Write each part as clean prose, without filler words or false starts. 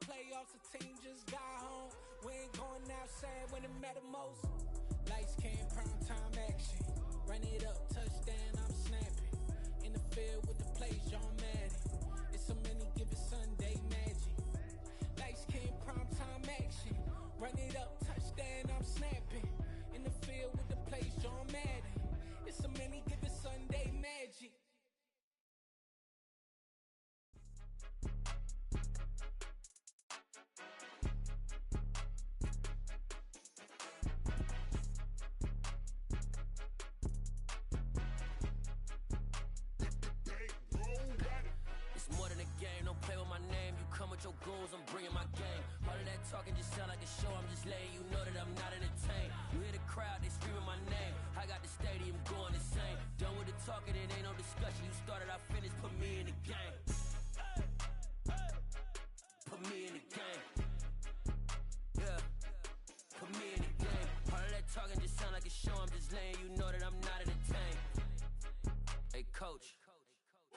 playoffs, the team just got home. We ain't going outside when it matter most. Lights came, prime time action. Run it up, touchdown, I'm snapping. In the field with the plays, John Madden. It's so many, give it Sunday magic. Lights came, prime time action. Run it up, touchdown, I'm snapping. In the field with the plays, John Madden. It's so many, give it Sunday magic. Come with your goons, I'm bringing my game. All of that talking just sound like a show, I'm just letting you know that I'm not entertained. You hear the crowd, they screaming my name. I got the stadium going insane. Done with the talking, it ain't no discussion. You started, I finished, put me in the game. Put me in the game. Yeah, put me in the game. All of that talking just sound like a show, I'm just letting you know that I'm not entertained. Hey coach,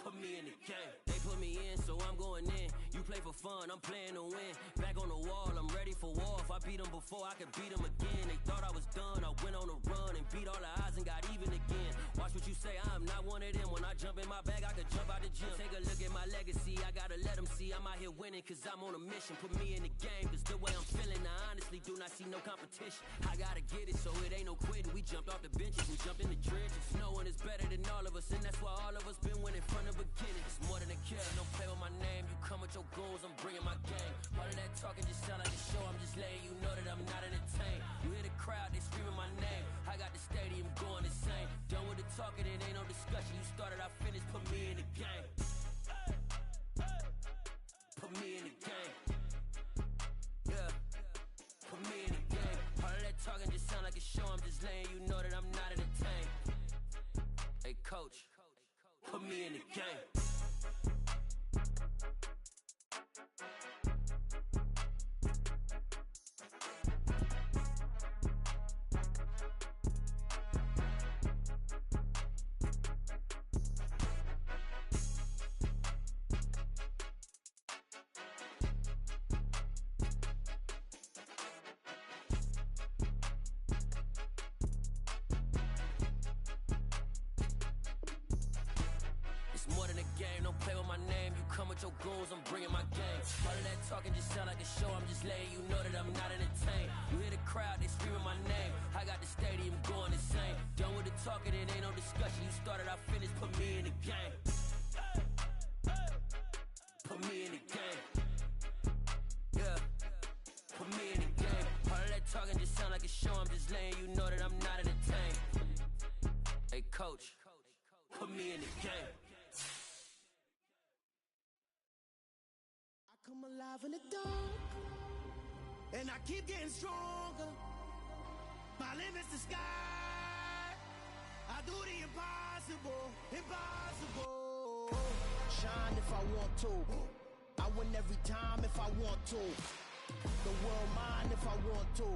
put me in the game. They put me in, so I'm going in. You play for fun, I'm playing to win. Back on the wall, I'm ready for war. If I beat them before, I can beat them again. They thought I was done, I went on a run and beat all the odds and got even again. Watch what you say, I'm not one of them. When I jump in my bag, I could jump out the gym. Take a look at my legacy, I gotta let them see I'm out here winning, cause I'm on a mission. Put me in the game, cause the way I'm feeling, I honestly do not see no competition. I gotta get it, so it ain't no quitting. We jumped off the benches, we jumped in the trenches. No one is better than all of us, and that's why all of us been winning from the beginning. It's more than a kill, don't play with my name. You come with your goons, I'm bringing my game. All of that talking just sound like a show, I'm just letting you know that I'm not entertained. You hear the crowd, they screaming my name. I got the stadium going insane. Done with the talking, it ain't no discussion. You started, I finished, put me in the game. Put me in the game. Yeah, put me in the game. All of that talking just sound like a show, I'm just letting you know that I'm not entertained. Hey coach, put me in the game. I'm bringing my game. All of that talking just sound like a show, I'm just letting you know that I'm not entertained. You hear the crowd, they screaming my name. I got the stadium going insane. Done with the talking, it ain't no discussion. You started, I finished, put me in the game. Put me in the game. Yeah, put me in the game. All of that talking just sound like a show, I'm just letting you know that I'm not entertained. Hey coach, put me in the game. I come alive in the dark, and I keep getting stronger. My limit's the sky. I do the impossible, impossible. Shine if I want to. I win every time if I want to. The world mine if I want to.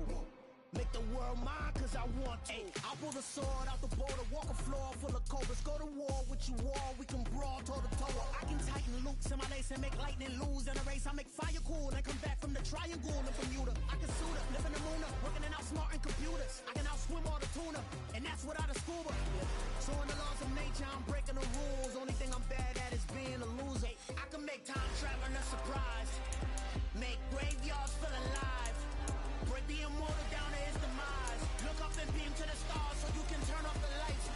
Make the world mine cause I want to. I pull the sword out the border, walk a floor full of cobras. Go to war with you all, we can brawl toe to toe. I can tighten loops in my lace and make lightning lose in a race. I make fire cool and come back from the triangle in Bermuda. I can suit up, live in the moon up, working and outsmarting computers. I can outswim all the tuna, and that's without a scuba. So in the laws of nature, I'm breaking the rules. Only thing I'm bad at is being a loser. I can make time traveling a surprise, make graveyards feel alive, break the immortal down to his demise. Look up and beam to the stars so you can turn off the lights.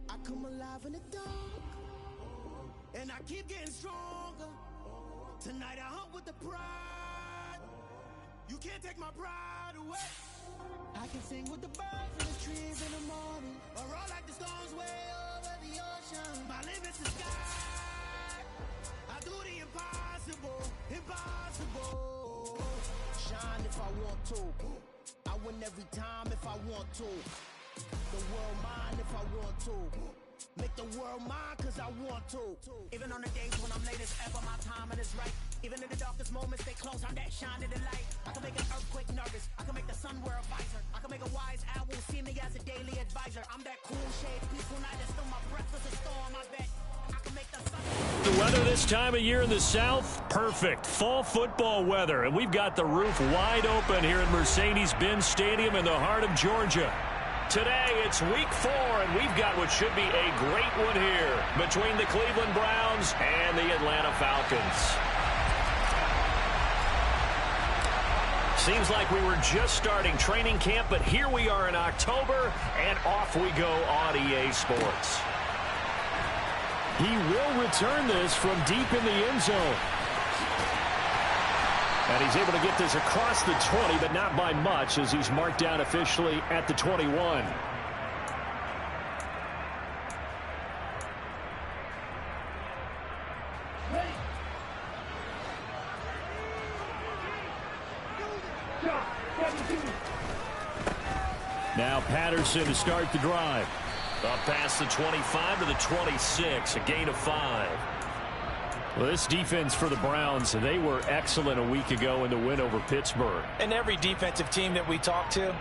I come alive in the dark, and I keep getting stronger. Tonight I hunt with the pride. You can't take my pride away. I can sing with the birds and the trees in the morning, or roll like the storms way over the ocean. My limit's the sky. I do the impossible, impossible. Shine if I want to. I win every time if I want to. The world mine if I want to. Make the world mine cause I want to. Even on the days when I'm late as ever, my timing is right. Even in the darkest moments, stay close, I'm that shining the light. I can make an earthquake nervous, I can make the sun wear a visor. I can make a wise owl see me as a daily advisor. I'm that cool shade, peaceful night, and still my breath is a storm, I bet. I The weather this time of year in the South, perfect. Fall football weather, and we've got the roof wide open here at Mercedes-Benz Stadium in the heart of Georgia. Today, it's week 4, and we've got what should be a great one here between the Cleveland Browns and the Atlanta Falcons. Seems like we were just starting training camp, but here we are in October, and off we go on EA Sports. He will return this from deep in the end zone. And he's able to get this across the 20, but not by much, as he's marked down officially at the 21. Now Patterson to start the drive. Up past the 25 to the 26, a gain of 5. Well, this defense for the Browns, they were excellent a week ago in the win over Pittsburgh. And every defensive team that we talk to,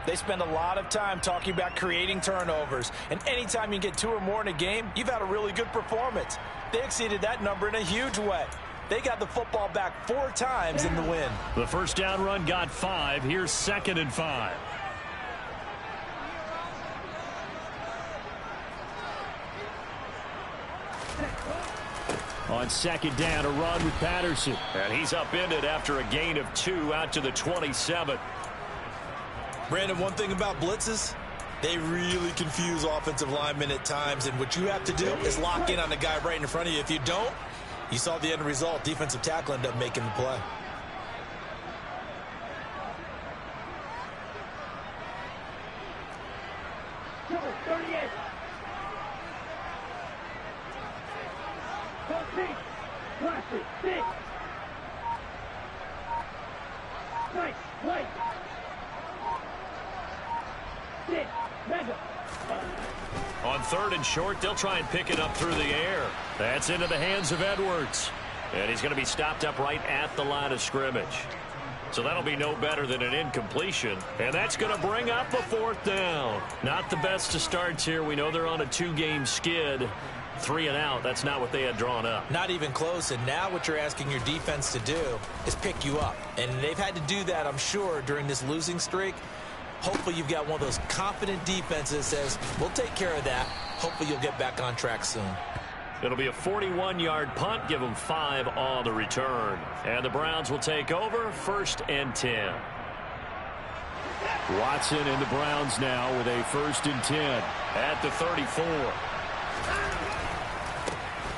they spend a lot of time talking about creating turnovers. And anytime you get 2 or more in a game, you've had a really good performance. They exceeded that number in a huge way. They got the football back 4 times in the win. The first down run got 5. Here's 2nd and 5. On 2nd down, a run with Patterson. And he's upended after a gain of 2 out to the 27. Brandon, one thing about blitzes, they really confuse offensive linemen at times. And what you have to do is lock in on the guy right in front of you. If you don't, you saw the end result. Defensive tackle ended up making the play. On 3rd and short, they'll try and pick it up through the air. That's into the hands of Edwards. And he's going to be stopped up right at the line of scrimmage. So that'll be no better than an incompletion. And that's going to bring up a 4th down. Not the best of starts here. We know they're on a 2-game skid. 3 and out. That's not what they had drawn up. Not even close. And now what you're asking your defense to do is pick you up. And they've had to do that, I'm sure, during this losing streak. Hopefully you've got one of those confident defenses that says, we'll take care of that. Hopefully you'll get back on track soon. It'll be a 41-yard punt. Give them 5 on the return. And the Browns will take over 1st and 10. Watson and the Browns now with a 1st and 10. At the 34.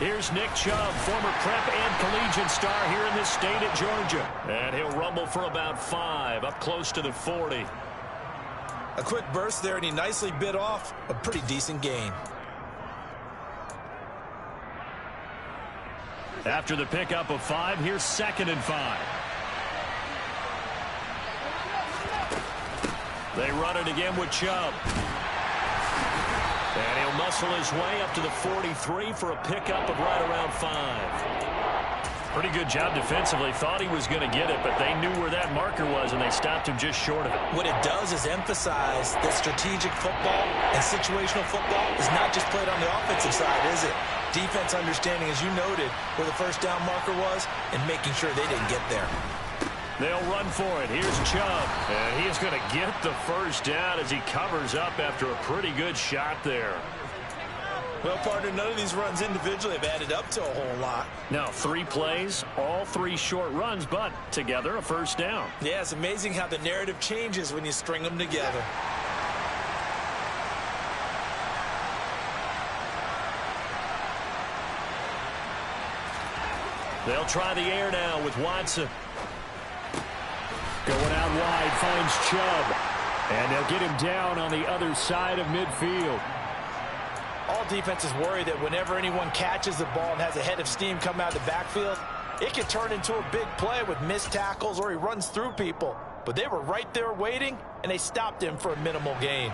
Here's Nick Chubb, former prep and collegiate star here in this state of Georgia. And he'll rumble for about 5, up close to the 40. A quick burst there, and he nicely bit off a pretty decent gain. After the pickup of 5, here's 2nd and 5. They run it again with Chubb. And he'll muscle his way up to the 43 for a pickup of right around 5. Pretty good job defensively. Thought he was going to get it, but they knew where that marker was, and they stopped him just short of it. What it does is emphasize that strategic football and situational football is not just played on the offensive side, is it? Defense understanding, as you noted, where the first down marker was and making sure they didn't get there. They'll run for it. Here's Chubb. And he is going to get the first down as he covers up after a pretty good shot there. Well, partner, none of these runs individually have added up to a whole lot. Now, 3 plays, all 3 short runs, but together a first down. Yeah, it's amazing how the narrative changes when you string them together. They'll try the air now with Watson. Going out wide, finds Chubb. And they'll get him down on the other side of midfield. All defenses worry that whenever anyone catches the ball and has a head of steam come out of the backfield, it can turn into a big play with missed tackles or he runs through people. But they were right there waiting, and they stopped him for a minimal gain.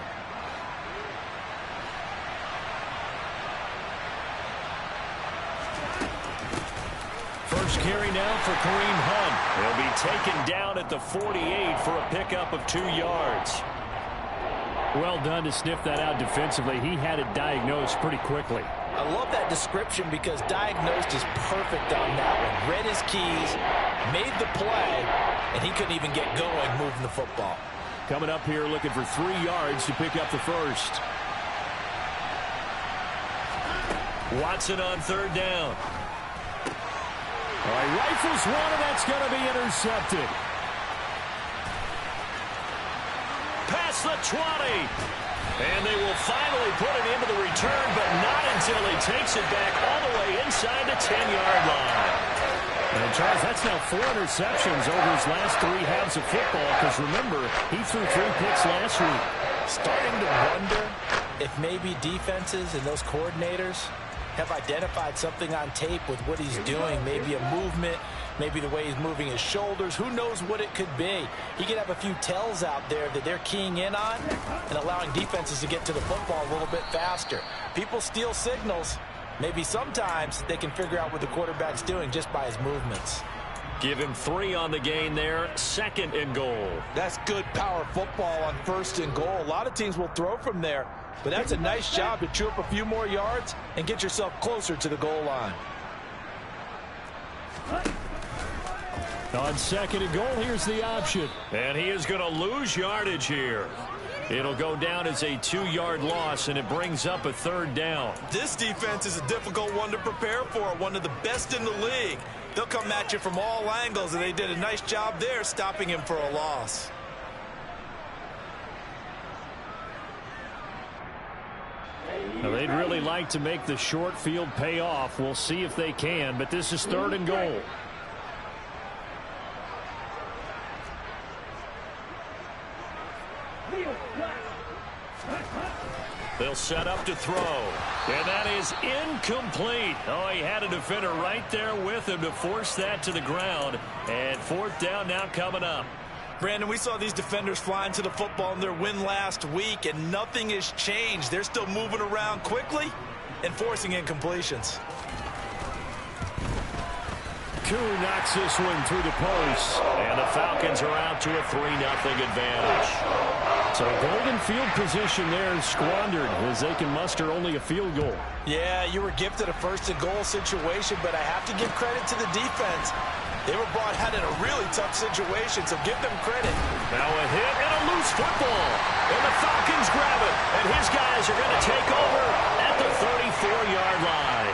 First carry now for Kareem Hunt. He'll be taken down at the 48 for a pickup of 2 yards. Well done to sniff that out defensively. He had it diagnosed pretty quickly. I love that description because diagnosed is perfect on that one. Read his keys, made the play, and he couldn't even get going moving the football. Coming up here looking for 3 yards to pick up the first. Watson on third down. All right, rifles one, and that's going to be intercepted. Past the 20. And they will finally put it into the return, but not until he takes it back all the way inside the 10-yard line. And Charles, that's now 4 interceptions over his last 3 halves of football, because remember, he threw 3 picks last week. Starting to wonder if maybe defenses and those coordinators have identified something on tape with what he's doing, maybe a movement, maybe the way he's moving his shoulders. Who knows what it could be? He could have a few tells out there that they're keying in on and allowing defenses to get to the football a little bit faster. People steal signals. Maybe sometimes they can figure out what the quarterback's doing just by his movements. Give him 3 on the gain there, 2nd and goal. That's good power football on 1st and goal. A lot of teams will throw from there, but that's a nice job to chew up a few more yards and get yourself closer to the goal line. On 2nd and goal, here's the option. And he is going to lose yardage here. It'll go down as a 2-yard loss, and it brings up a 3rd down. This defense is a difficult one to prepare for, one of the best in the league. They'll come at you from all angles, and they did a nice job there stopping him for a loss. Now, they'd really like to make the short field pay off. We'll see if they can, but this is 3rd and goal. They'll set up to throw. And that is incomplete. Oh, he had a defender right there with him to force that to the ground. And 4th down now coming up. Brandon, we saw these defenders flying to the football in their win last week, and nothing has changed. They're still moving around quickly and forcing incompletions. Koo knocks this one through the post. And the Falcons are out to a 3-0 advantage. So golden field position there is squandered as they can muster only a field goal. Yeah, you were gifted a 1st and goal situation, but I have to give credit to the defense. They were brought out in a really tough situation, so give them credit. Now a hit and a loose football. And the Falcons grab it. And his guys are going to take over at the 34-yard line.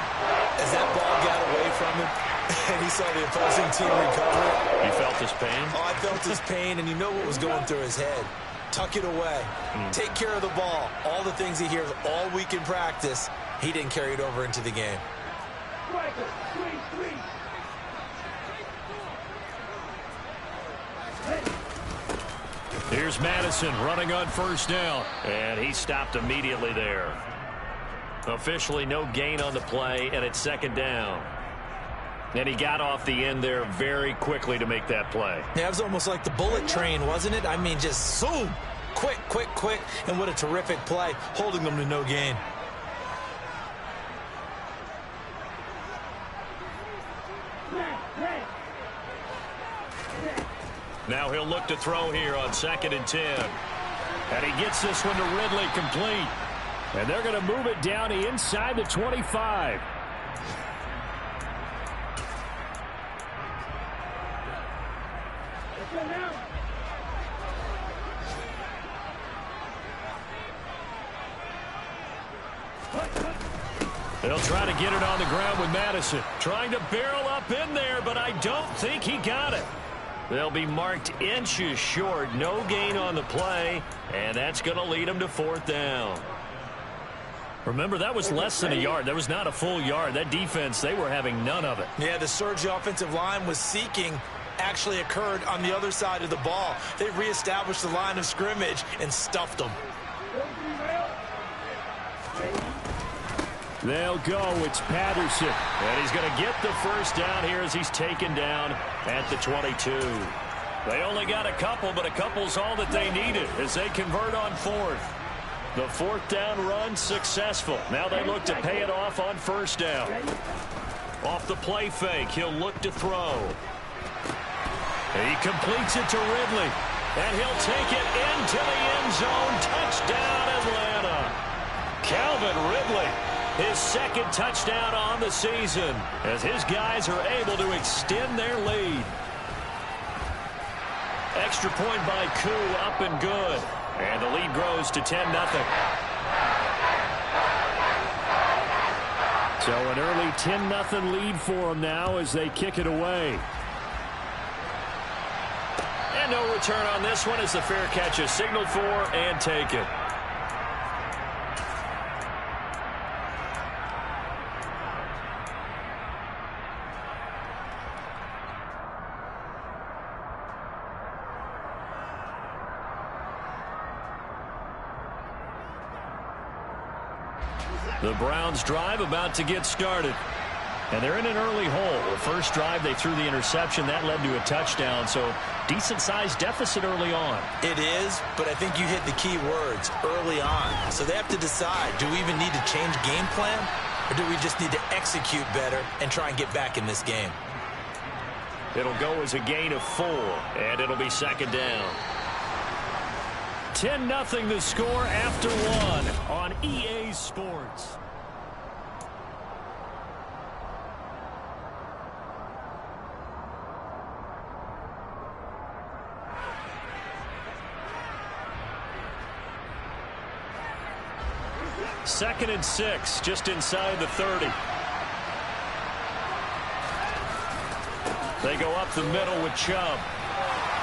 As that ball got away from him, and he saw the opposing team recover it. You felt his pain? Oh, I felt his pain, and you know what was going through his head. Tuck it away. Take care of the ball. All the things he hears all week in practice, he didn't carry it over into the game. Here's Madison running on 1st down. And he stopped immediately there. Officially no gain on the play, and it's 2nd down. And he got off the end there very quickly to make that play. Yeah, it was almost like the bullet train, wasn't it? I mean, just zoom. Quick, quick, quick. And what a terrific play, holding them to no gain. Now he'll look to throw here on 2nd and 10. And he gets this one to Ridley complete. And they're going to move it down inside the 25. They'll try to get it on the ground with Madison. Trying to barrel up in there, but I don't think he got it. They'll be marked inches short. No gain on the play, and that's going to lead them to 4th down. Remember, that was less than a yard. That was not a full yard. That defense, they were having none of it. Yeah, the surge the offensive line was seeking actually occurred on the other side of the ball. They reestablished the line of scrimmage and stuffed them. They'll go. It's Patterson. And he's going to get the 1st down here as he's taken down at the 22. They only got a couple, but a couple's all that they needed as they convert on 4th. The 4th down run successful. Now they look to pay it off on 1st down. Off the play fake, he'll look to throw. He completes it to Ridley. And he'll take it into the end zone. Touchdown, Atlanta. Calvin Ridley. his second touchdown on the season as his guys are able to extend their lead. Extra point by Koo, up and good. And the lead grows to 10-0. So an early 10-0 lead for them now as they kick it away. And no return on this one as the fair catch is signaled for and taken. The Browns drive about to get started. And they're in an early hole. The first drive, they threw the interception. That led to a touchdown. So decent-sized deficit early on. It is, but I think you hit the key words, early on. So they have to decide, do we even need to change game plan? Or do we just need to execute better and try and get back in this game? It'll go as a gain of 4, and it'll be second down. 10-0 the score after 1 on EA Sports. Second and 6, just inside the 30. They go up the middle with Chubb.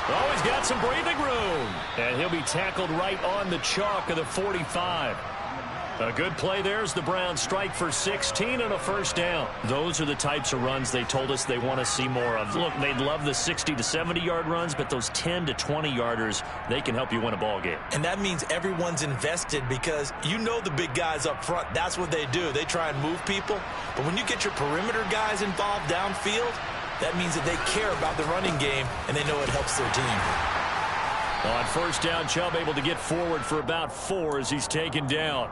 Oh, he's got some breathing room. And he'll be tackled right on the chalk of the 45. A good play there as the Browns strike for 16 and a first down. Those are the types of runs they told us they want to see more of. Look, they'd love the 60 to 70-yard runs, but those 10 to 20-yarders, they can help you win a ball game. And that means everyone's invested because you know the big guys up front. That's what they do. They try and move people. But when you get your perimeter guys involved downfield, that means that they care about the running game, and they know it helps their team. On first down, Chubb able to get forward for about 4 as he's taken down.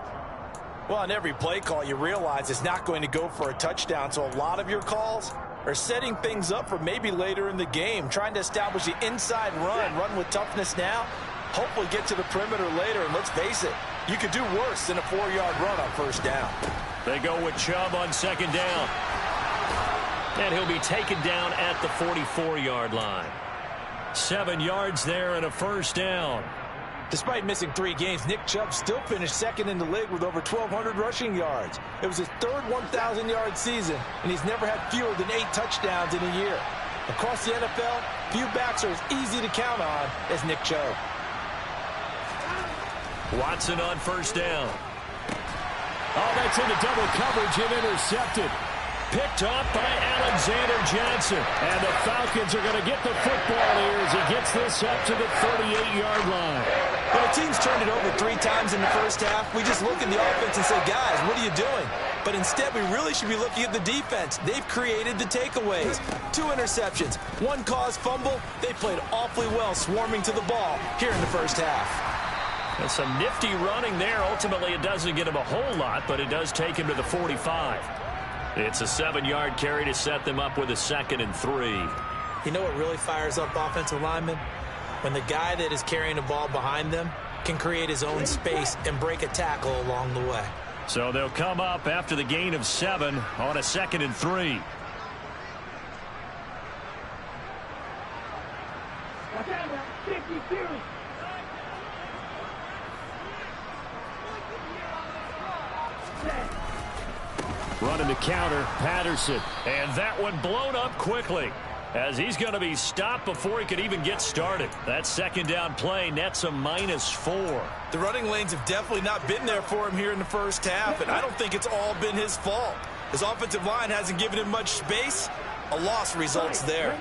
Well, on every play call, you realize it's not going to go for a touchdown, so a lot of your calls are setting things up for maybe later in the game, trying to establish the inside run with toughness now, hopefully get to the perimeter later, and let's face it, you could do worse than a 4-yard run on first down. They go with Chubb on second down. And he'll be taken down at the 44-yard line. 7 yards there and a first down. Despite missing 3 games, Nick Chubb still finished second in the league with over 1,200 rushing yards. It was his third 1,000-yard season, and he's never had fewer than 8 touchdowns in a year. Across the NFL, few backs are as easy to count on as Nick Chubb. Watson on first down. Oh, that's into double coverage and intercepted. Picked off by Alexander Johnson. And the Falcons are going to get the football here as he gets this up to the 38-yard line. When a team's turned it over 3 times in the first half, we just look at the offense and say, guys, what are you doing? But instead, we really should be looking at the defense. They've created the takeaways. 2 interceptions, 1 caused fumble. They played awfully well swarming to the ball here in the first half. And some nifty running there. Ultimately, it doesn't get him a whole lot, but it does take him to the 45. It's a 7-yard carry to set them up with a 2nd and 3. You know what really fires up offensive linemen? When the guy that is carrying the ball behind them can create his own space and break a tackle along the way. So they'll come up after the gain of 7 on a 2nd and 3. Running the counter, Patterson. And that one blown up quickly as he's going to be stopped before he could even get started. That second down play nets a -4. The running lanes have definitely not been there for him here in the first half, and I don't think it's all been his fault. His offensive line hasn't given him much space. A loss results there.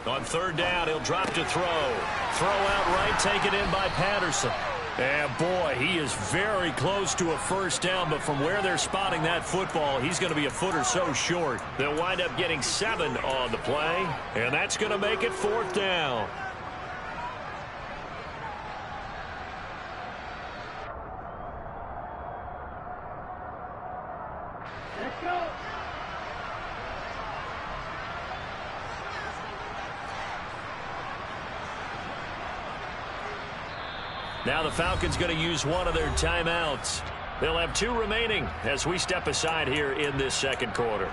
On third down, he'll drop to throw. Throw out right, taken in by Patterson. And boy, he is very close to a first down, but from where they're spotting that football, he's going to be a foot or so short. They'll wind up getting 7 on the play, and that's going to make it 4th down. Now the Falcons going to use one of their timeouts. They'll have 2 remaining as we step aside here in this second quarter.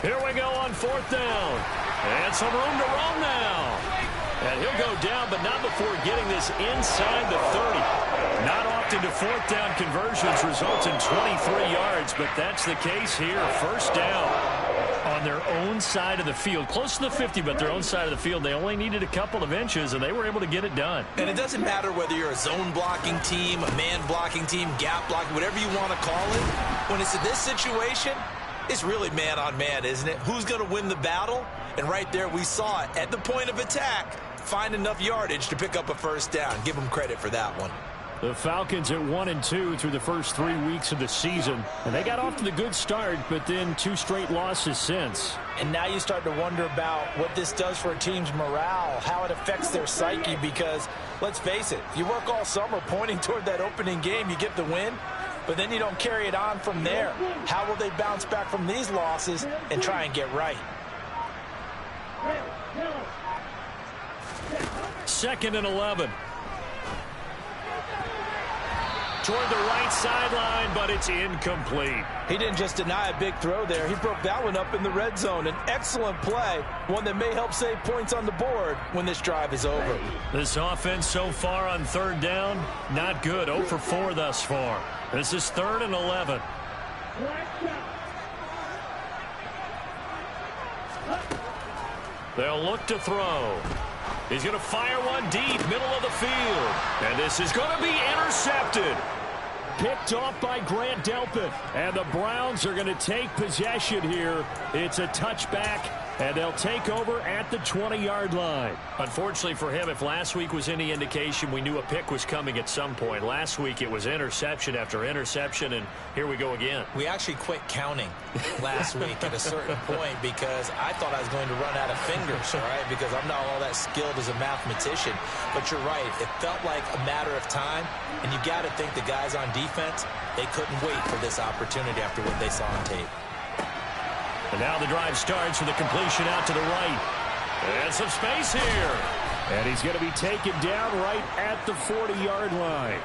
Here we go on 4th down. And some room to roam now. And he'll go down, but not before getting this inside the 30. Not often do 4th down conversions result in 23 yards, but that's the case here. First down on their own side of the field. Close to the 50, but their own side of the field. They only needed a couple of inches, and they were able to get it done. And it doesn't matter whether you're a zone blocking team, a man blocking team, gap blocking, whatever you want to call it. When it's in this situation, it's really man-on-man, isn't it? Who's going to win the battle? And right there, we saw it. At the point of attack, find enough yardage to pick up a first down. Give them credit for that one. The Falcons at 1-2 through the first 3 weeks of the season. And they got off to the good start, but then 2 straight losses since. And now you start to wonder about what this does for a team's morale, how it affects their psyche, because, let's face it, you work all summer pointing toward that opening game, you get the win, but then you don't carry it on from there. How will they bounce back from these losses and try and get right? 2nd and 11. Toward the right sideline, but it's incomplete. He didn't just deny a big throw there. He broke that one up in the red zone. An excellent play, one that may help save points on the board when this drive is over. This offense so far on 3rd down, not good. 0 for 4 thus far. This is 3rd and 11. They'll look to throw. He's going to fire one deep, middle of the field. And this is going to be intercepted. Picked off by Grant Delpit. And the Browns are going to take possession here. It's a touchback, and they'll take over at the 20-yard line. Unfortunately for him, if last week was any indication, we knew a pick was coming at some point. Last week it was interception after interception, and here we go again. We actually quit counting last week at a certain point because I thought I was going to run out of fingers, all right, because I'm not all that skilled as a mathematician. But you're right. It felt like a matter of time, and you got to think the guys on defense, they couldn't wait for this opportunity after what they saw on tape. And now the drive starts with a completion out to the right. And some space here. And he's going to be taken down right at the 40-yard line.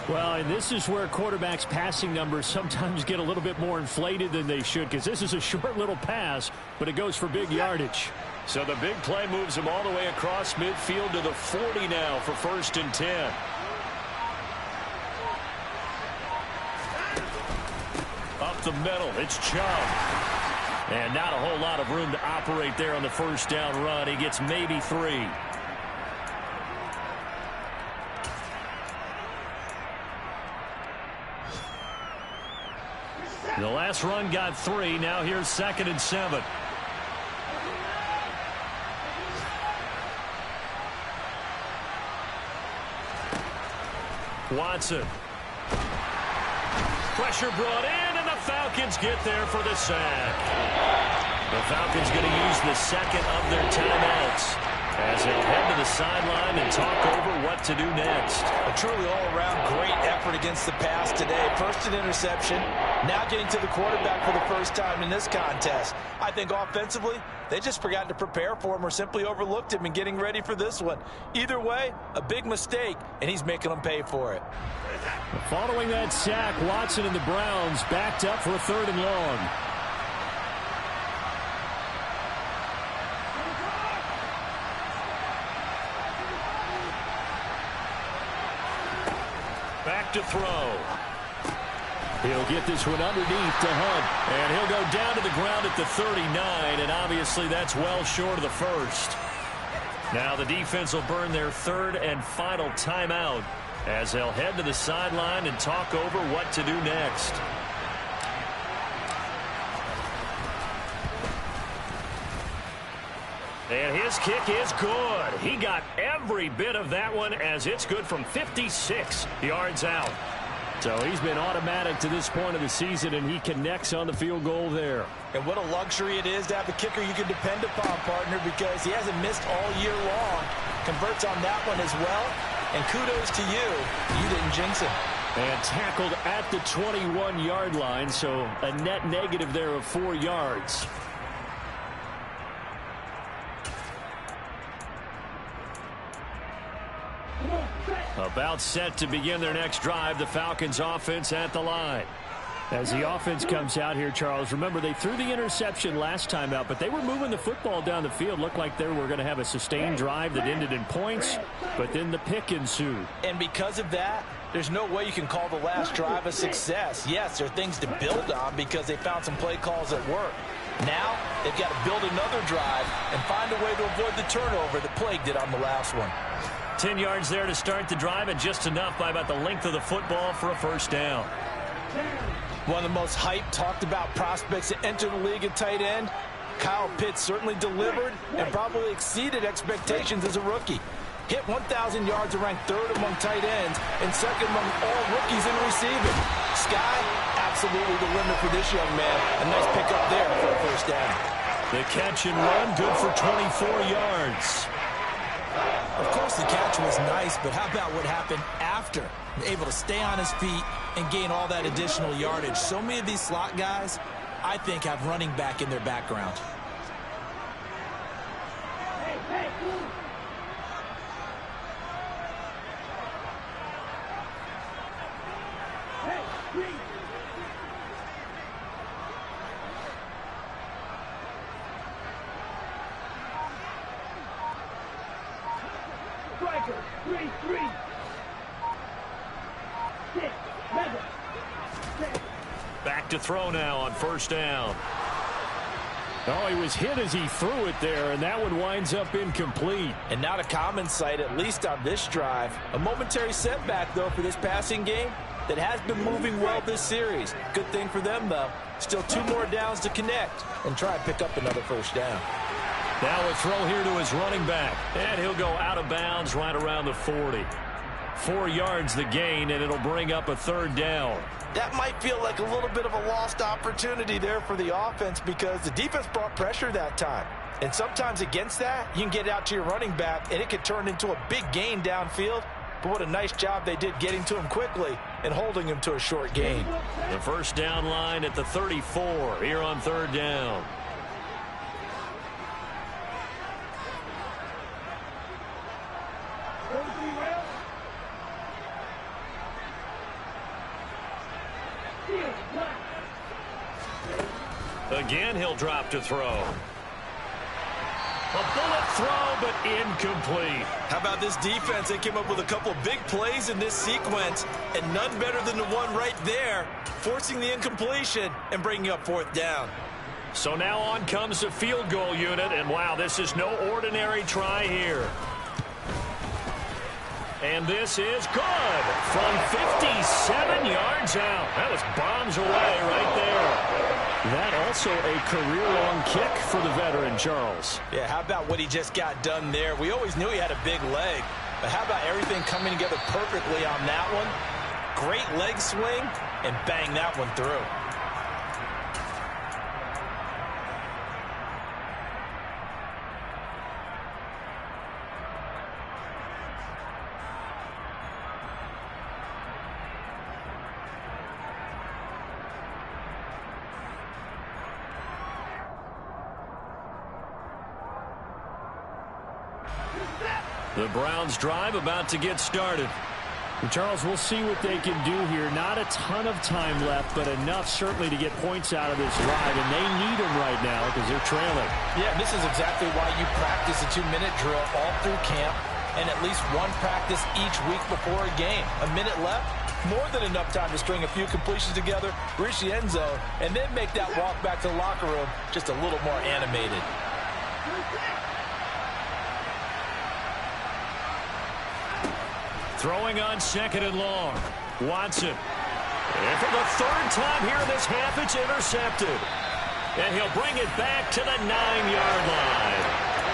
Well, and this is where quarterbacks' passing numbers sometimes get a little bit more inflated than they should, because this is a short little pass, but it goes for big yardage. So the big play moves him all the way across midfield to the 40 now for 1st and 10. Up the middle, it's Chubb. And not a whole lot of room to operate there on the first down run. He gets maybe 3. The last run got 3. Now here's 2nd and 7. Watson. Pressure brought in, and the Falcons get there for the sack. The Falcons going to use the 2nd of their timeouts as they'll head to the sideline and talk over what to do next. A truly all-around great effort against the pass today. First an interception, now getting to the quarterback for the first time in this contest. I think offensively, they just forgot to prepare for him or simply overlooked him in getting ready for this one. Either way, a big mistake, and he's making them pay for it. Following that sack, Watson and the Browns backed up for a 3rd and long. Back to throw. He'll get this one underneath to Hunt. And he'll go down to the ground at the 39, and obviously that's well short of the first. Now the defense will burn their 3rd and final timeout as they'll head to the sideline and talk over what to do next. And his kick is good. He got every bit of that one as it's good from 56 yards out. So he's been automatic to this point of the season, and he connects on the field goal there. And what a luxury it is to have a kicker you can depend upon, partner, because he hasn't missed all year long. Converts on that one as well. And kudos to you. You didn't jinx him. And tackled at the 21-yard line, so a net negative there of 4 yards. About set to begin their next drive, the Falcons offense at the line. As the offense comes out here, Charles, remember they threw the interception last time out, but they were moving the football down the field. Looked like they were going to have a sustained drive that ended in points, but then the pick ensued. And because of that, there's no way you can call the last drive a success. Yes, there are things to build on because they found some play calls that work. Now, they've got to build another drive and find a way to avoid the turnover that plagued it on the last one. 10 yards there to start the drive, and just enough by about the length of the football for a first down. One of the most hyped, talked about prospects that enter the league at tight end. Kyle Pitts certainly delivered and probably exceeded expectations as a rookie. Hit 1,000 yards and ranked third among tight ends and second among all rookies in receiving. Sky, absolutely the limit for this young man. A nice pickup there for a first down. The catch and run, good for 24 yards. Of course, the catch was nice, but how about what happened after? Able to stay on his feet and gain all that additional yardage. So many of these slot guys, I think, have running back in their background. Back to throw now on first down. Oh, he was hit as he threw it there, and that one winds up incomplete. And not a common sight, at least on this drive. A momentary setback, though, for this passing game that has been moving well this series. Good thing for them, though. Still 2 more downs to connect and try and pick up another first down. Now a throw here to his running back, and he'll go out of bounds right around the 40. 4 yards the gain, and it'll bring up a third down. That might feel like a little bit of a lost opportunity there for the offense because the defense brought pressure that time. And sometimes against that, you can get out to your running back, and it could turn into a big gain downfield. But what a nice job they did getting to him quickly and holding him to a short gain. The first down line at the 34 here on third down. Again, he'll drop to throw. A bullet throw, but incomplete. How about this defense? They came up with a couple of big plays in this sequence, and none better than the one right there, forcing the incompletion and bringing up fourth down. So now on comes the field goal unit, and wow, this is no ordinary try here. And this is good from 57 yards out. That was bombs away right there. That also a career-long kick for the veteran, Charles. Yeah, how about what he just got done there? We always knew he had a big leg, but how about everything coming together perfectly on that one? Great leg swing, and bang that one through. The Browns drive about to get started. And Charles, we'll see what they can do here. Not a ton of time left, but enough certainly to get points out of this drive, and they need them right now because they're trailing. Yeah, this is exactly why you practice a 2-minute drill all through camp and at least one practice each week before a game. A minute left, more than enough time to string a few completions together, reach the end zone, and then make that walk back to the locker room just a little more animated. Throwing on second and long. Watson. And for the third time here in this half, it's intercepted. And he'll bring it back to the 9-yard line.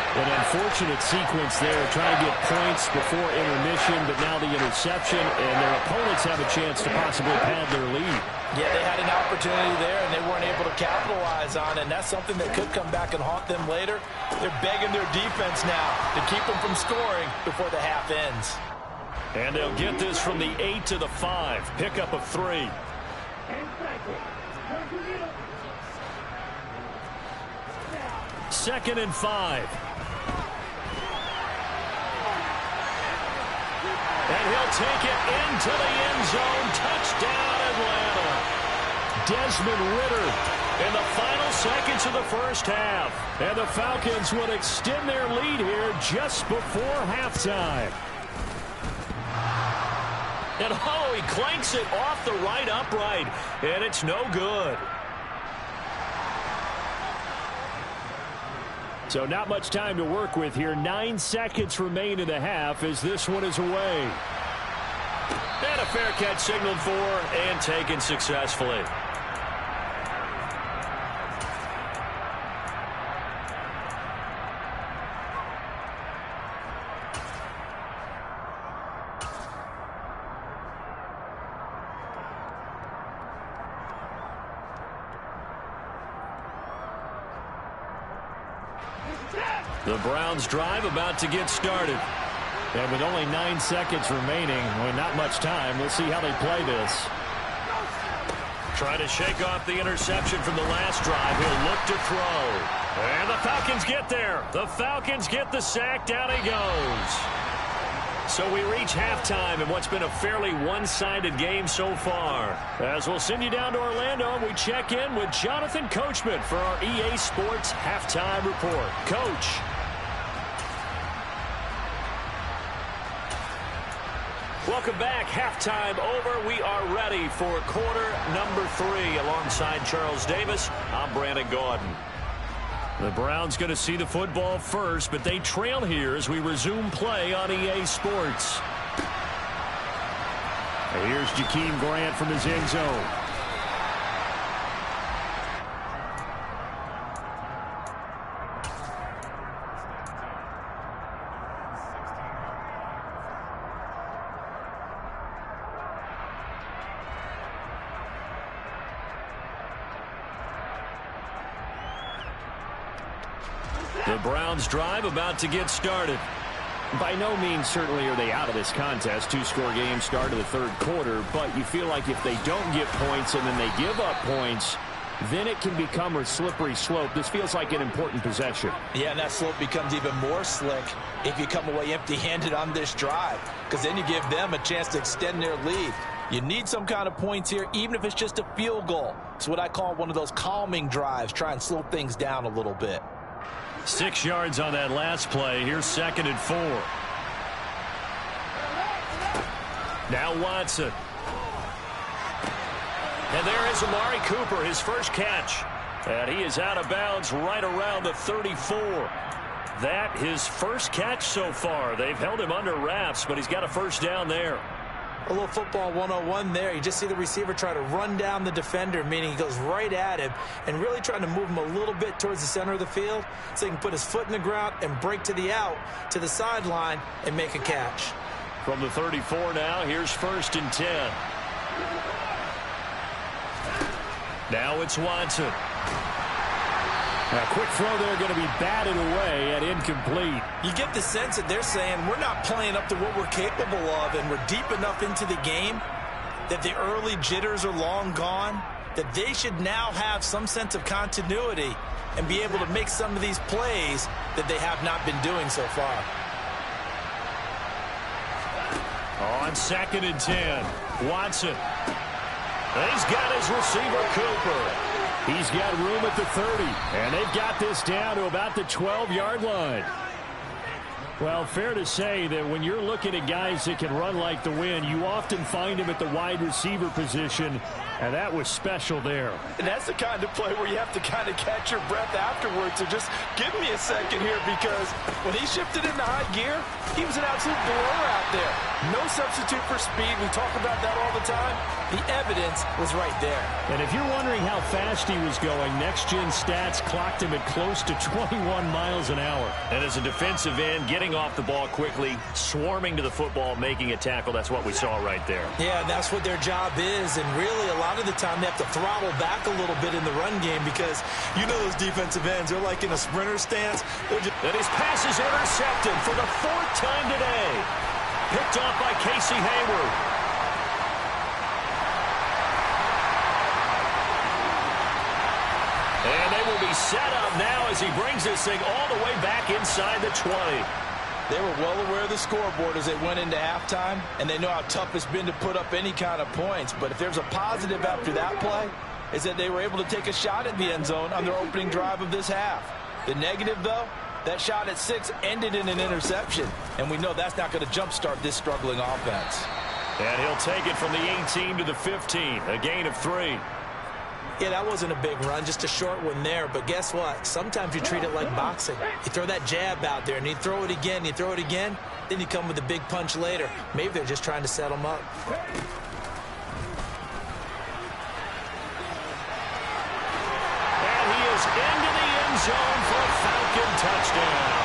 An unfortunate sequence there, trying to get points before intermission, but now the interception, and their opponents have a chance to possibly pad their lead. Yeah, they had an opportunity there, and they weren't able to capitalize on it, and that's something that could come back and haunt them later. They're begging their defense now to keep them from scoring before the half ends. And they'll get this from the 8 to the 5. Pickup of 3. Second and 5. And he'll take it into the end zone. Touchdown, Atlanta. Desmond Ridder in the final seconds of the first half. And the Falcons would extend their lead here just before halftime. And oh, he clanks it off the right upright. And it's no good. So not much time to work with here. 9 seconds remain in the half as this one is away. And a fair catch signaled for and taken successfully. The Browns drive about to get started. And with only 9 seconds remaining, well, not much time, we'll see how they play this. Trying to shake off the interception from the last drive. He'll look to throw. And the Falcons get there. The Falcons get the sack. Down he goes. So we reach halftime in what's been a fairly one-sided game so far. As we'll send you down to Orlando, we check in with Jonathan Coachman for our EA Sports Halftime Report. Coach. Welcome back. Halftime over. We are ready for quarter number 3. Alongside Charles Davis, I'm Brandon Gaudin. The Browns going to see the football first, but they trail here as we resume play on EA Sports. And here's Jakeem Grant from his end zone. The Browns drive about to get started. By no means certainly are they out of this contest. 2-score game start of the third quarter, but you feel like if they don't get points and then they give up points, then it can become a slippery slope. This feels like an important possession. Yeah, and that slope becomes even more slick if you come away empty-handed on this drive, because then you give them a chance to extend their lead. You need some kind of points here, even if it's just a field goal. It's what I call one of those calming drives. Try and slow things down a little bit. 6 yards on that last play. Here's 2nd and 4. Now Watson. And there is Amari Cooper, his first catch. And he is out of bounds right around the 34. That his first catch so far. They've held him under wraps, but he's got a first down there. A little football 101 there. You just see the receiver try to run down the defender, meaning he goes right at him and really trying to move him a little bit towards the center of the field so he can put his foot in the ground and break to the out, to the sideline, and make a catch. From the 34 now, here's 1st and 10. Now it's Watson. A quick throw there going to be batted away and incomplete. You get the sense that they're saying we're not playing up to what we're capable of, and we're deep enough into the game that the early jitters are long gone, that they should now have some sense of continuity and be able to make some of these plays that they have not been doing so far. On 2nd and 10, Watson. He's got his receiver, Cooper. He's got room at the 30, and they've got this down to about the 12-yard line. Well, fair to say that when you're looking at guys that can run like the wind, you often find them at the wide receiver position, and that was special there. And that's the kind of play where you have to kind of catch your breath afterwards. So just give me a second here, because when he shifted into high gear, he was an absolute blower out there. No substitute for speed. We talk about that all the time. The evidence was right there. And if you're wondering how fast he was going, next-gen stats clocked him at close to 21 miles an hour. And as a defensive end, getting off the ball quickly, swarming to the football, making a tackle, that's what we saw right there. Yeah, that's what their job is. And really, a lot of the time, they have to throttle back a little bit in the run game because you know those defensive ends, they're like in a sprinter stance. And his pass is intercepted for the 4th time today. Picked off by Casey Hayward. And they will be set up now as he brings this thing all the way back inside the 20. They were well aware of the scoreboard as they went into halftime, and they know how tough it's been to put up any kind of points. But if there's a positive after that play, is that they were able to take a shot at the end zone on their opening drive of this half. The negative, though, that shot at 6 ended in an interception, and we know that's not going to jumpstart this struggling offense. And he'll take it from the 18 to the 15, a gain of 3. Yeah, that wasn't a big run, just a short one there. But guess what? Sometimes you treat it like boxing. You throw that jab out there, and you throw it again, you throw it again, then you come with a big punch later. Maybe they're just trying to set them up. And he is into the end zone for a Falcon touchdown.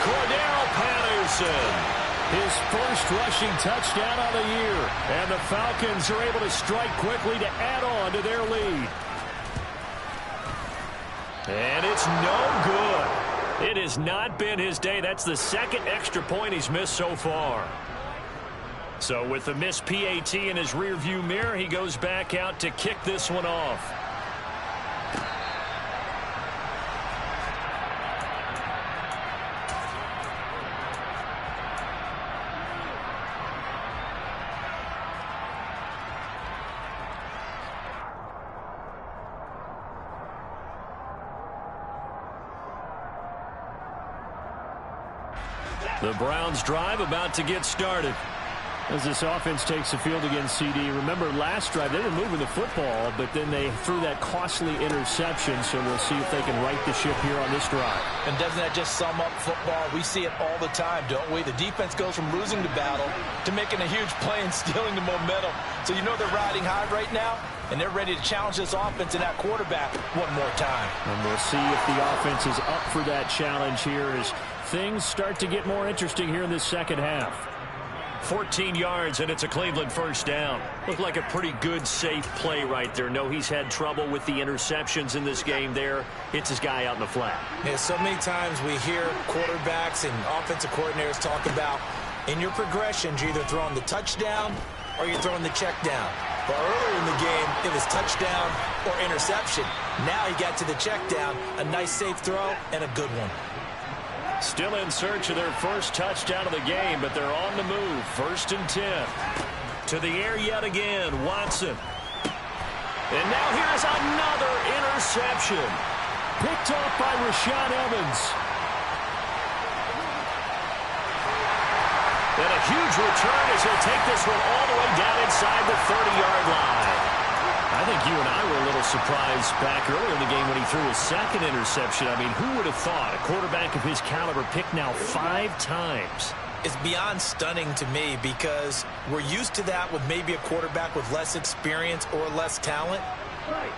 Cordero Patterson. His first rushing touchdown of the year. And the Falcons are able to strike quickly to add on to their lead. And it's no good. It has not been his day. That's the 2nd extra point he's missed so far. So with the missed PAT in his rearview mirror, he goes back out to kick this one off. The Browns drive about to get started. As this offense takes the field against CD. Remember, last drive, they were moving the football, but then they threw that costly interception, so we'll see if they can right the ship here on this drive. And doesn't that just sum up football? We see it all the time, don't we? The defense goes from losing the battle to making a huge play and stealing the momentum. So you know they're riding high right now, and they're ready to challenge this offense and that quarterback one more time. And we'll see if the offense is up for that challenge here as things start to get more interesting here in this second half. 14 yards, and it's a Cleveland first down. Looked like a pretty good, safe play right there. No, he's had trouble with the interceptions in this game there. Hits his guy out in the flat. Yeah, so many times we hear quarterbacks and offensive coordinators talk about in your progressions, you're either throwing the touchdown or you're throwing the check down. But earlier in the game, it was touchdown or interception. Now he got to the check down, a nice safe throw, and a good one. Still in search of their first touchdown of the game, but they're on the move. 1st and 10. To the air yet again, Watson. And now here's another interception. Picked off by Rashaan Evans. And a huge return as he'll take this one all the way down inside the 30-yard line. I think you and I were a little surprised back earlier in the game when he threw his 2nd interception. I mean, who would have thought a quarterback of his caliber picked now 5 times? It's beyond stunning to me because we're used to that with maybe a quarterback with less experience or less talent.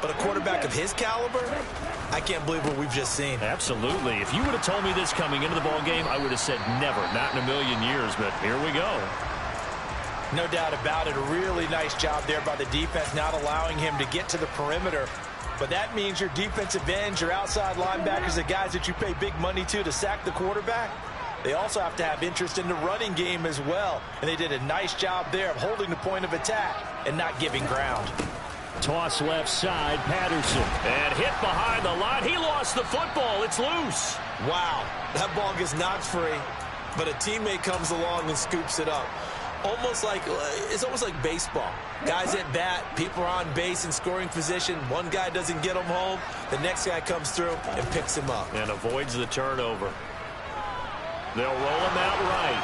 But a quarterback of his caliber, I can't believe what we've just seen. Absolutely. If you would have told me this coming into the ballgame, I would have said never, not in a million years. But here we go. No doubt about it. A really nice job there by the defense, not allowing him to get to the perimeter. But that means your defensive ends, your outside linebackers, the guys that you pay big money to sack the quarterback, they also have to have interest in the running game as well. And they did a nice job there of holding the point of attack and not giving ground. Toss left side, Patterson. And hit behind the line. He lost the football. It's loose. Wow. That ball gets knocked free, but a teammate comes along and scoops it up. It's almost like baseball. Guys at bat, people are on base in scoring position. One guy doesn't get him home. The next guy comes through and picks him up. And avoids the turnover. They'll roll him out right.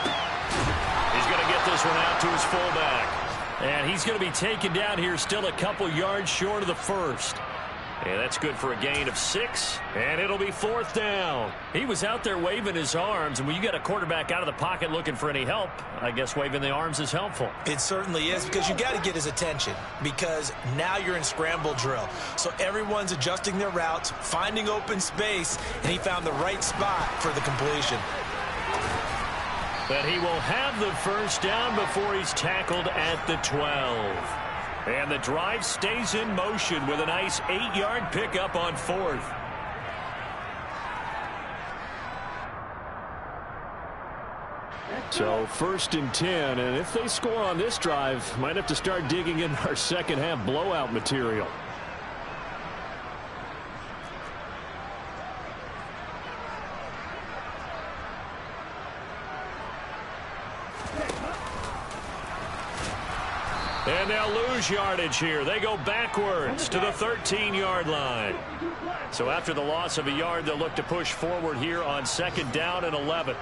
He's going to get this one out to his fullback. And he's going to be taken down here still a couple yards short of the first. And that's good for a gain of 6, and it'll be 4th down. He was out there waving his arms, and when you get a quarterback out of the pocket looking for any help, I guess waving the arms is helpful. It certainly is, because you got to get his attention, because now you're in scramble drill. So everyone's adjusting their routes, finding open space, and he found the right spot for the completion. But he will have the first down before he's tackled at the 12. And the drive stays in motion with a nice 8-yard pickup on 4th. So 1st and 10, and if they score on this drive, might have to start digging in our second half blowout material. And they'll lose yardage here. They go backwards to the 13-yard line. So after the loss of a yard, they'll look to push forward here on 2nd down and 11.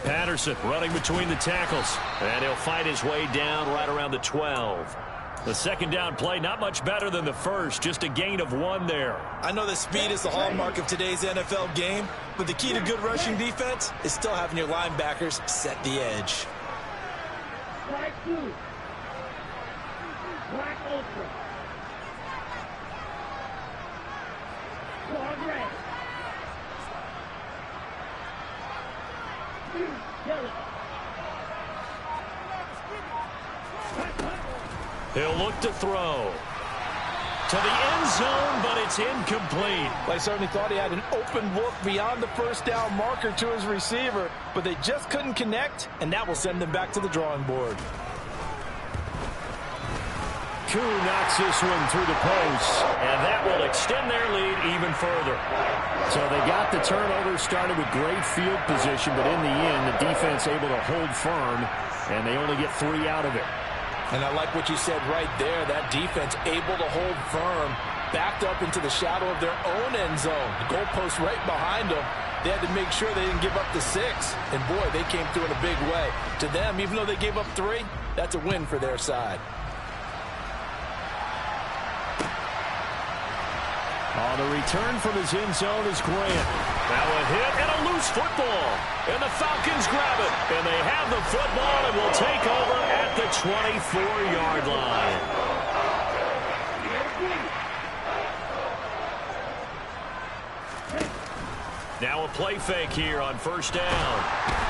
Patterson running between the tackles. And he'll fight his way down right around the 12. The 2nd down play, not much better than the first, just a gain of 1 there. I know that speed is the hallmark of today's NFL game, but the key to good rushing defense is still having your linebackers set the edge. Black 2. Black Ultra. Squad red. Yellow. He'll look to throw. To the end zone, but it's incomplete. They certainly thought he had an open look beyond the first down marker to his receiver, but they just couldn't connect, and that will send them back to the drawing board. Koo knocks this one through the post, and that will extend their lead even further. So they got the turnover started with great field position, but in the end, the defense able to hold firm, and they only get 3 out of it. And I like what you said right there. That defense able to hold firm, backed up into the shadow of their own end zone. The goalpost right behind them. They had to make sure they didn't give up the 6. And, boy, they came through in a big way. To them, even though they gave up 3, that's a win for their side. On the return from his end zone is Grant. Now a hit and a loose football. And the Falcons grab it. And they have the football and will take over at the 24-yard line. Now a play fake here on 1st down.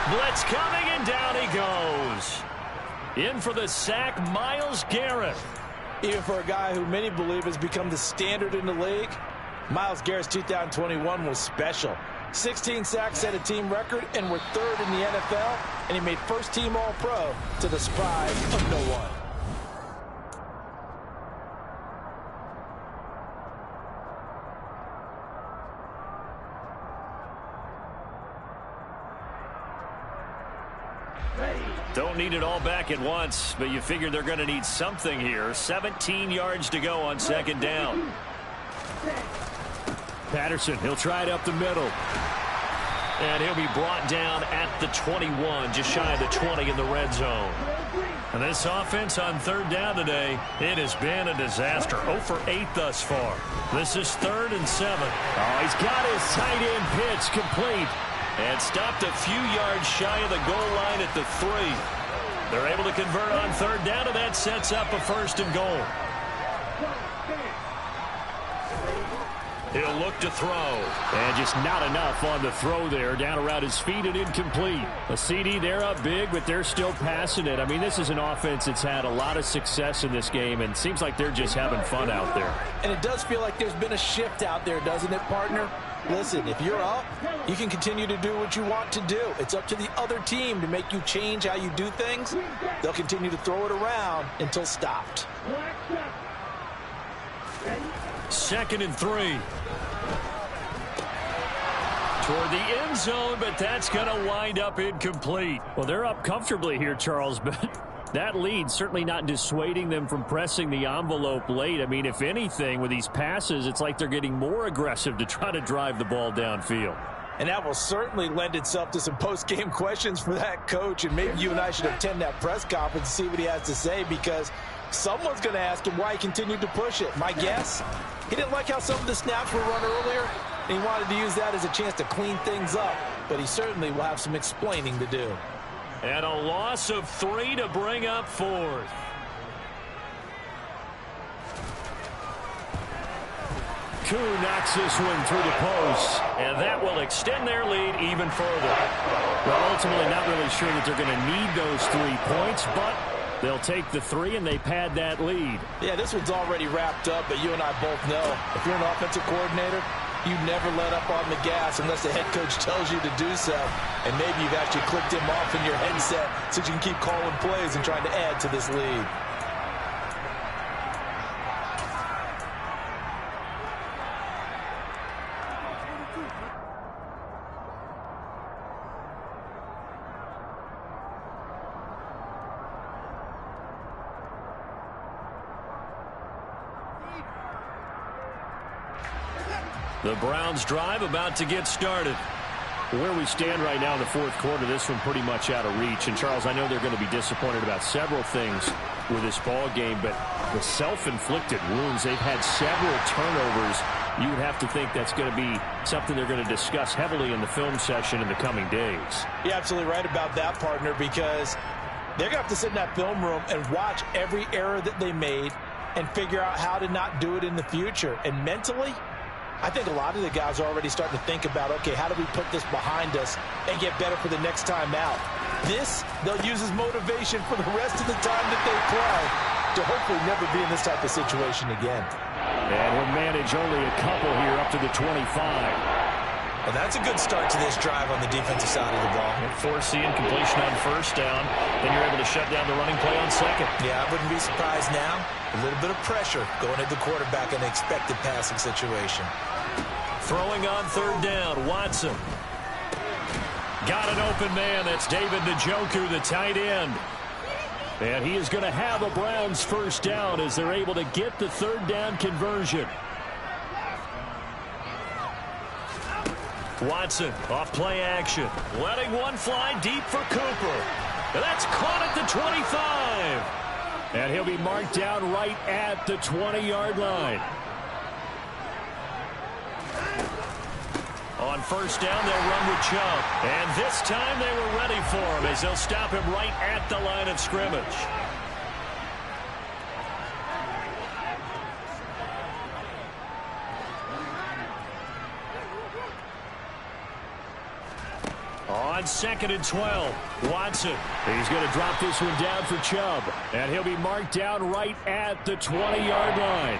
Blitz coming and down he goes. In for the sack, Myles Garrett. Even for a guy who many believe has become the standard in the league, Myles Garrett's 2021 was special. 16 sacks set a team record and were 3rd in the NFL, and he made first-team All-Pro to the surprise of no one. Don't need it all back at once, but you figure they're going to need something here. 17 yards to go on 2nd down. Patterson, he'll try it up the middle. And he'll be brought down at the 21, just shy of the 20 in the red zone. And this offense on 3rd down today, it has been a disaster. 0 for 8 thus far. This is 3rd and 7. Oh, he's got his tight end pitch complete. And stopped a few yards shy of the goal line at the 3. They're able to convert on 3rd down, and that sets up a 1st and goal. He'll look to throw. And just not enough on the throw there. Down around his feet and incomplete. A CD, they're up big, but they're still passing it. I mean, this is an offense that's had a lot of success in this game, and seems like they're just having fun out there. And it does feel like there's been a shift out there, doesn't it, partner? Listen, if you're up, you can continue to do what you want to do. It's up to the other team to make you change how you do things. They'll continue to throw it around until stopped. 2nd and 3. Toward the end zone, but that's going to wind up incomplete. Well, they're up comfortably here, Charles, but that lead certainly not dissuading them from pressing the envelope late. I mean, if anything, with these passes, it's like they're getting more aggressive to try to drive the ball downfield. And that will certainly lend itself to some post-game questions for that coach. And maybe you and I should attend that press conference and see what he has to say, because someone's going to ask him why he continued to push it. My guess, he didn't like how some of the snaps were run earlier, and he wanted to use that as a chance to clean things up. But he certainly will have some explaining to do. And a loss of 3 to bring up 4th. Koo knocks this one through the post, and that will extend their lead even further. Well, ultimately not really sure that they're going to need those 3 points, but they'll take the 3 and they pad that lead. Yeah, this one's already wrapped up, but you and I both know if you're an offensive coordinator, you never let up on the gas unless the head coach tells you to do so. And maybe you've actually clicked him off in your headset so you can keep calling plays and trying to add to this lead. The Browns drive about to get started. Where we stand right now in the 4th quarter, this one pretty much out of reach. And, Charles, I know they're going to be disappointed about several things with this ball game, but the self-inflicted wounds, they've had several turnovers. You would have to think that's going to be something they're going to discuss heavily in the film session in the coming days. You're absolutely right about that, partner, because they're going to have to sit in that film room and watch every error that they made and figure out how to not do it in the future. And mentally, I think a lot of the guys are already starting to think about, okay, how do we put this behind us and get better for the next time out? This, they'll use as motivation for the rest of the time that they play to hopefully never be in this type of situation again. And he'll manage only a couple here up to the 25. Well, that's a good start to this drive on the defensive side of the ball. Forcing completion on 1st down. Then you're able to shut down the running play on 2nd. Yeah, I wouldn't be surprised now. A little bit of pressure going at the quarterback in an expected passing situation. Throwing on 3rd down, Watson. Got an open man. That's David Njoku, the tight end. And he is going to have a Browns 1st down as they're able to get the 3rd down conversion. Watson off play action. Letting one fly deep for Cooper. And that's caught at the 25. And he'll be marked down right at the 20-yard line. On 1st down, they'll run with Chubb. And this time they were ready for him as they'll stop him right at the line of scrimmage. On 2nd and 12, Watson. He's going to drop this one down for Chubb. And he'll be marked down right at the 20-yard line.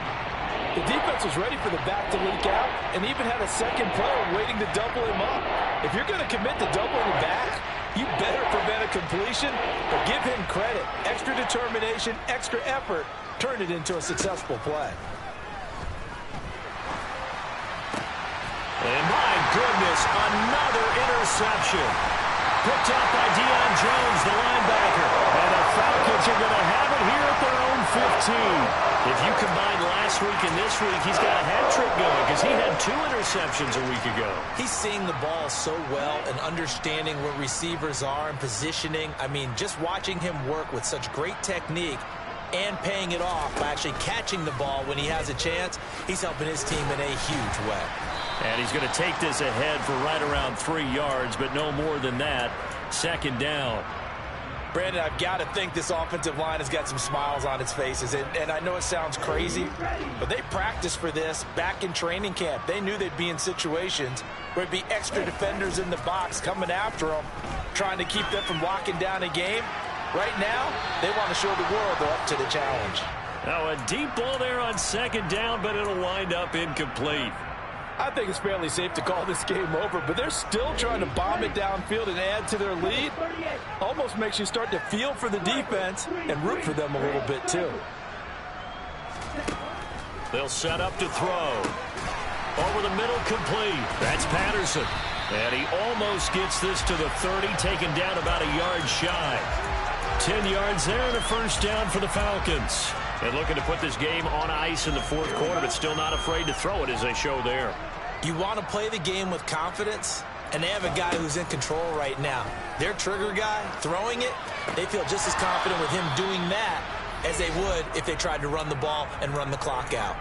The defense was ready for the back to leak out and even had a second player waiting to double him up. If you're going to commit to doubling the back, you better prevent a completion, but give him credit. Extra determination, extra effort, turned it into a successful play. And my goodness, another interception. Picked up by Deion Jones, the linebacker. And the Falcons are going to have it here at their own 15. If you combine last week and this week, he's got a hat trick going because he had 2 interceptions a week ago. He's seeing the ball so well and understanding where receivers are and positioning. I mean, just watching him work with such great technique and paying it off by actually catching the ball when he has a chance, he's helping his team in a huge way. And he's going to take this ahead for right around 3 yards, but no more than that. 2nd down. Brandon, I've got to think this offensive line has got some smiles on its faces. And I know it sounds crazy, but they practiced for this back in training camp. They knew they'd be in situations where it'd be extra defenders in the box coming after them, trying to keep them from locking down a game. Right now, they want to show the world they're up to the challenge. Now a deep ball there on 2nd down, but it'll wind up incomplete. I think it's fairly safe to call this game over, but they're still trying to bomb it downfield and add to their lead. Almost makes you start to feel for the defense and root for them a little bit too. They'll set up to throw. Over the middle, complete. That's Patterson. And he almost gets this to the 30, taken down about a yard shy. 10 yards there and a 1st down for the Falcons. And looking to put this game on ice in the 4th quarter, but still not afraid to throw it as they show there. You want to play the game with confidence, and they have a guy who's in control right now. Their trigger guy, throwing it, they feel just as confident with him doing that as they would if they tried to run the ball and run the clock out.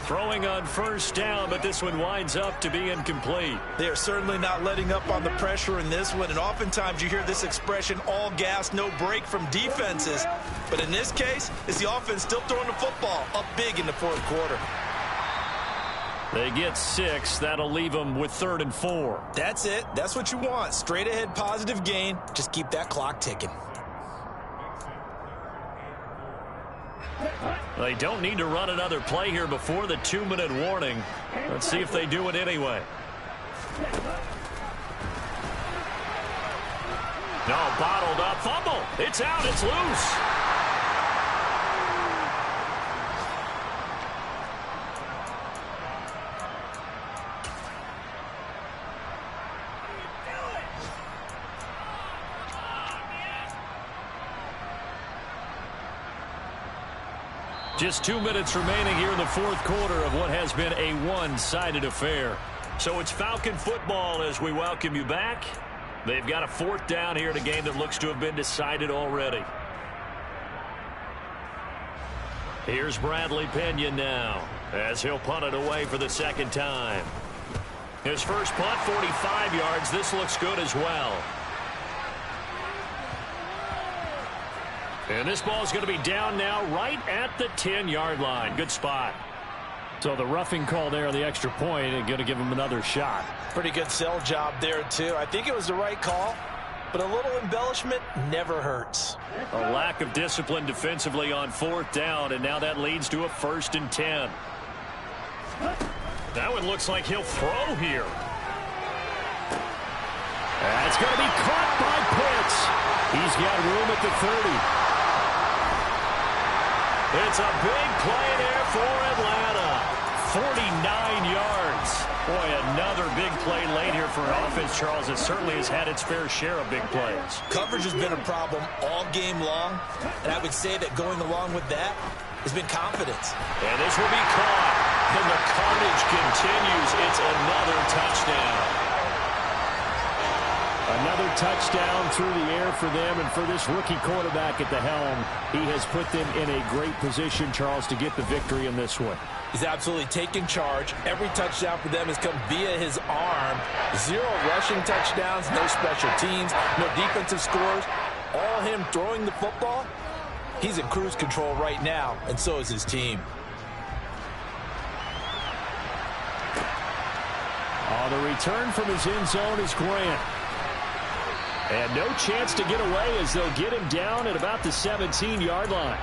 Throwing on first down, but this one winds up to be incomplete. They are certainly not letting up on the pressure in this one, and oftentimes you hear this expression, all gas, no break from defenses. But in this case, it's the offense still throwing the football up big in the fourth quarter. They get 6. That'll leave them with 3rd and 4. That's it. That's what you want. Straight ahead, positive gain. Just keep that clock ticking. They don't need to run another play here before the 2-minute warning. Let's see if they do it anyway. No, bottled up. Fumble. It's out. It's loose. Just 2 minutes remaining here in the fourth quarter of what has been a one-sided affair. So it's Falcon football as we welcome you back. They've got a 4th down here in a game that looks to have been decided already. Here's Bradley Pinion now as he'll punt it away for the 2nd time. His first punt, 45 yards. This looks good as well. And this ball is going to be down now right at the 10-yard line. Good spot. So the roughing call there on the extra point and going to give him another shot. Pretty good sell job there, too. I think it was the right call, but a little embellishment never hurts. A lack of discipline defensively on 4th down, and now that leads to a 1st and 10. That one looks like he'll throw here. That's going to be caught by Pitts. He's got room at the 30. It's a big play there for Atlanta. 49 yards. Boy, another big play late here for an offense, Charles. It certainly has had its fair share of big plays. Coverage has been a problem all game long, and I would say that going along with that has been confidence. And this will be caught. And the carnage continues. It's another touchdown. Another touchdown through the air for them, and for this rookie quarterback at the helm, he has put them in a great position, Charles, to get the victory in this one. He's absolutely taken charge. Every touchdown for them has come via his arm. 0 rushing touchdowns, no special teams, no defensive scores. All him throwing the football. He's in cruise control right now, and so is his team. The return from his end zone is Grant. And no chance to get away as they'll get him down at about the 17-yard line.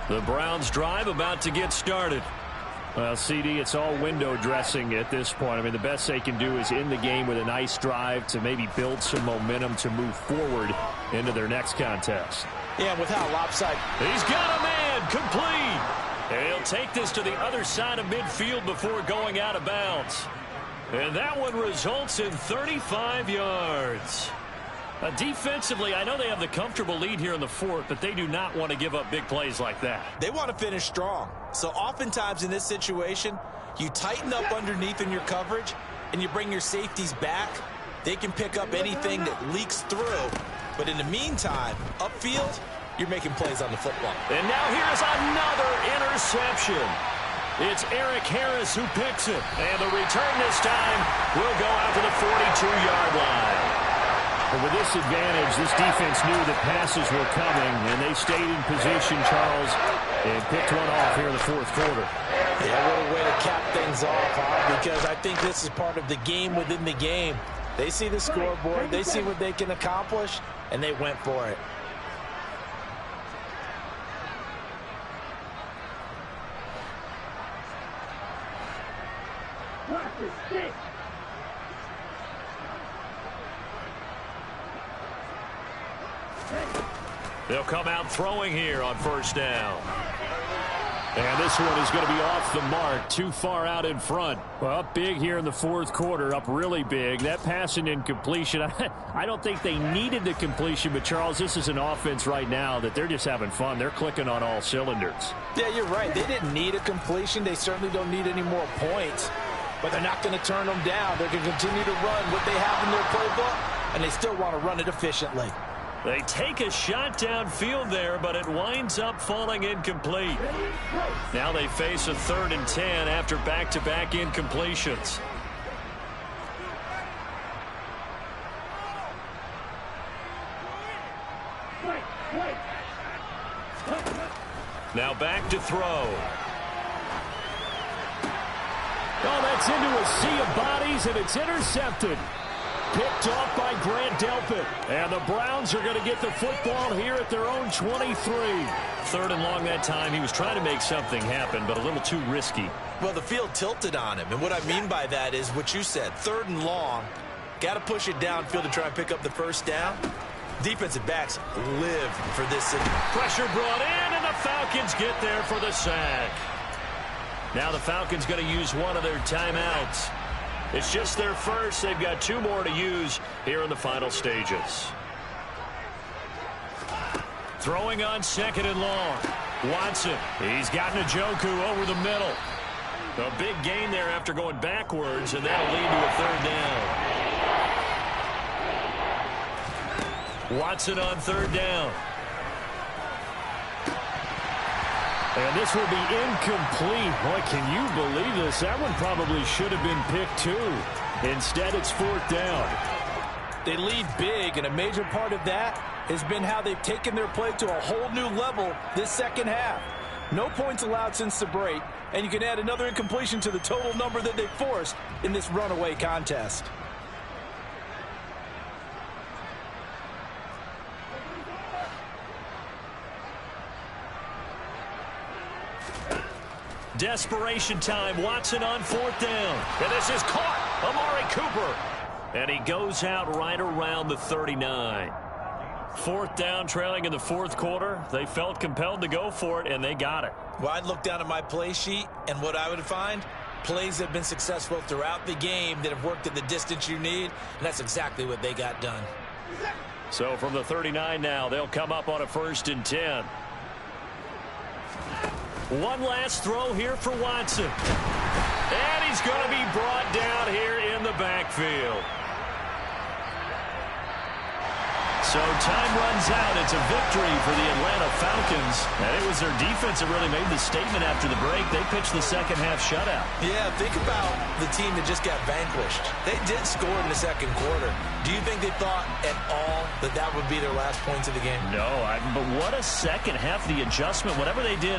The Browns drive about to get started. Well, CD, it's all window dressing at this point. I mean, the best they can do is end the game with a nice drive to maybe build some momentum to move forward into their next contest. Yeah, with how lopsided. He's got a man complete. And he'll take this to the other side of midfield before going out of bounds. And that one results in 35 yards. Defensively, I know they have the comfortable lead here in the fourth, but they do not want to give up big plays like that. They want to finish strong. So oftentimes in this situation, you tighten up underneath in your coverage, and you bring your safeties back. They can pick up anything that leaks through. But in the meantime, upfield, you're making plays on the football. And now here's another interception. It's Eric Harris who picks it. And the return this time will go out to the 42-yard line. But with this advantage, this defense knew that passes were coming, and they stayed in position, Charles, and picked one off here in the fourth quarter. Yeah, what a way to cap things off, huh? Because I think this is part of the game within the game. They see the scoreboard, they see what they can accomplish, and they went for it. They'll come out throwing here on first down. And this one is going to be off the mark, too far out in front. Well, up big here in the fourth quarter, up really big. That passing incompletion, I don't think they needed the completion, but Charles, this is an offense right now that they're just having fun. They're clicking on all cylinders. Yeah, you're right. They didn't need a completion. They certainly don't need any more points, but they're not going to turn them down. They're going to continue to run what they have in their playbook, and they still want to run it efficiently. They take a shot downfield there, but it winds up falling incomplete. Now they face a 3rd and 10 after back-to-back incompletions. Now back to throw. Oh, that's into a sea of bodies, and it's intercepted. Picked off by Grant Delpit. And the Browns are going to get the football here at their own 23. 3rd and long that time. He was trying to make something happen, but a little too risky. Well, the field tilted on him, and what I mean by that is what you said. 3rd and long. Got to push it downfield to try and pick up the first down. Defensive backs live for this. Pressure brought in, and the Falcons get there for the sack. Now the Falcons going to use one of their timeouts. It's just their first. They've got 2 more to use here in the final stages. Throwing on 2nd and long. Watson. He's got Njoku over the middle. A big gain there after going backwards, and that'll lead to a 3rd down. Watson on 3rd down. And this will be incomplete. Boy, can you believe this? That one probably should have been picked too. Instead, it's 4th down. They lead big, and a major part of that has been how they've taken their play to a whole new level this second half. No points allowed since the break, and you can add another incompletion to the total number that they forced in this runaway contest. Desperation time. Watson on 4th down. And this is caught. Amari Cooper. And he goes out right around the 39. 4th down, trailing in the 4th quarter. They felt compelled to go for it, and they got it. Well, I'd look down at my play sheet, and what I would find, plays have been successful throughout the game that have worked at the distance you need, and that's exactly what they got done. So from the 39 now, they'll come up on a 1st and 10. One last throw here for Watson. And he's going to be brought down here in the backfield. So time runs out. It's a victory for the Atlanta Falcons. And it was their defense that really made the statement after the break. They pitched the second half shutout. Yeah, think about the team that just got vanquished. They did score in the 2nd quarter. Do you think they thought at all that that would be their last points of the game? No, but what a second half. The adjustment, whatever they did